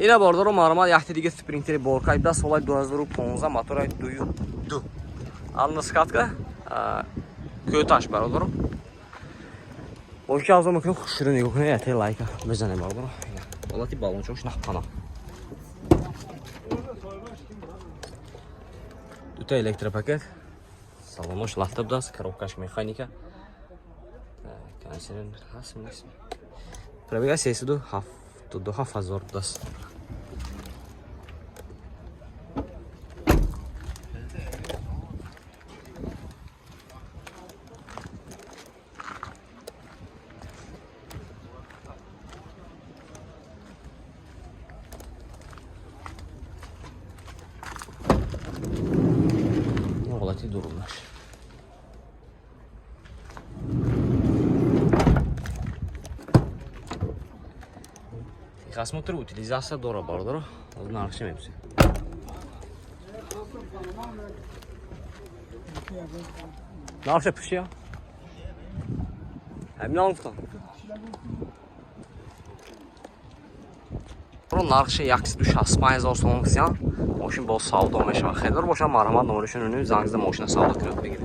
اینا باردارو مرمت یختی دیگه سپرینتری بورکای دا سال 2015 موتور دو الان سکاتکا کوتاش برادارو باشه آزم میکنم خوش رو نگاه کنه یه لایک بزنه برادارو والا تی بالون چوش نخپانا دو تا الکتروپاکت салонош лафтап даст коробкаш механика кондиционер ҳаст нест пробега 377,000 даст Молодец, дурнаш. Осмотр утилизация дора бардара. Нархи мепси. Нархи пишия. Hamle almışlar. Pro narxı yaxşı düş 5000 so'm qilsan. Mashina bo savdo meşa. Xaydar boşa marhamat nomerishini uni zangizda mashina savdo qilib begir.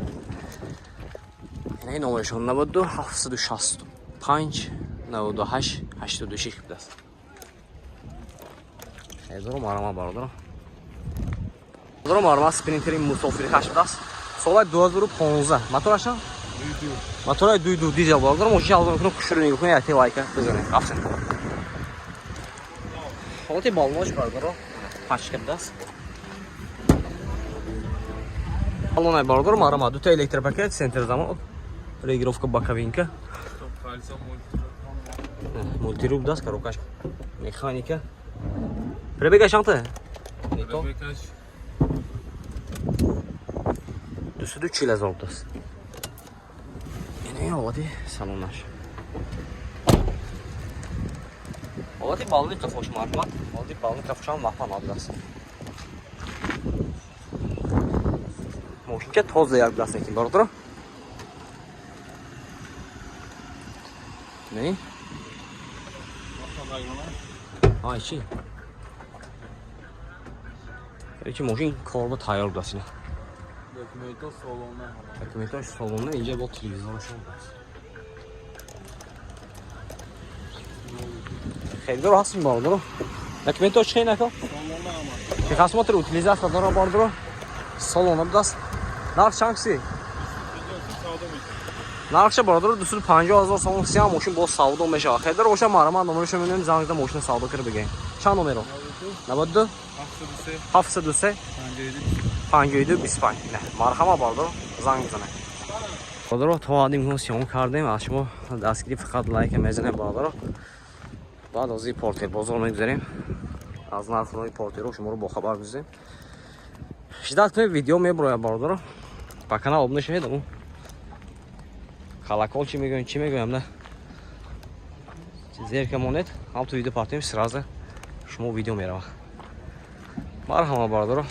Yine nomerishini nabuddu 765 98 82 qilasiz. Xaydar marhamat bardir. Xaydar marhamat Sprinter'in musofiri xashdas. Sola 2015 motor aşağı. Motor duydu dizel bardir. Mashina aldım kuşurunu yo'qni aytay like bizani. Qafsin. Xo'ti balmosh bardir. Pashkirdas. Алло, бардор, марама, дута электропакет, центр замок, регулировка боковинка, мультируб даст, коробка, механика. Пробегай шанты. Дусуду 4000 даст. Yine oldu salonlar. Oldu ballı kafoş marmat, oldu ballı kafuşan mahpan adlas. Moşinka toz yaplasın ki bardır. Ne? Ay şey. Peki moşin korba tayar yaplasın. Dokumento salonuna ince bol televizyon olsun. Xeyr olsun bardır. Dokumento çıkayın akıl. Ki xasmatır utilizasyonlara bardır. Salona biraz narx çanksi. Narxça bardır düsül 50,000 so'm qilsa mashina bo savdo meşa. Xaydar o'sha marhamat nomerishim bilan zangizda mashina savdo qilib begin. Chan nomero? Nabuddu? 723 5225. Marhamat bardir zangizane. Bardir to adim siyon kardem ashmo dastgiri faqat like mezane bardir. بعد از این پورتر بازار میگذاریم از نرخ‌های پورتر شما رو با خبر می‌ذاریم. شدت به ویدیو میبره باردار. با کانال ابونه شوید. Колокол чи мегоем, да? Зерка монет, ам то видео партием сразу шумо видео мерава. Мархама бардаро.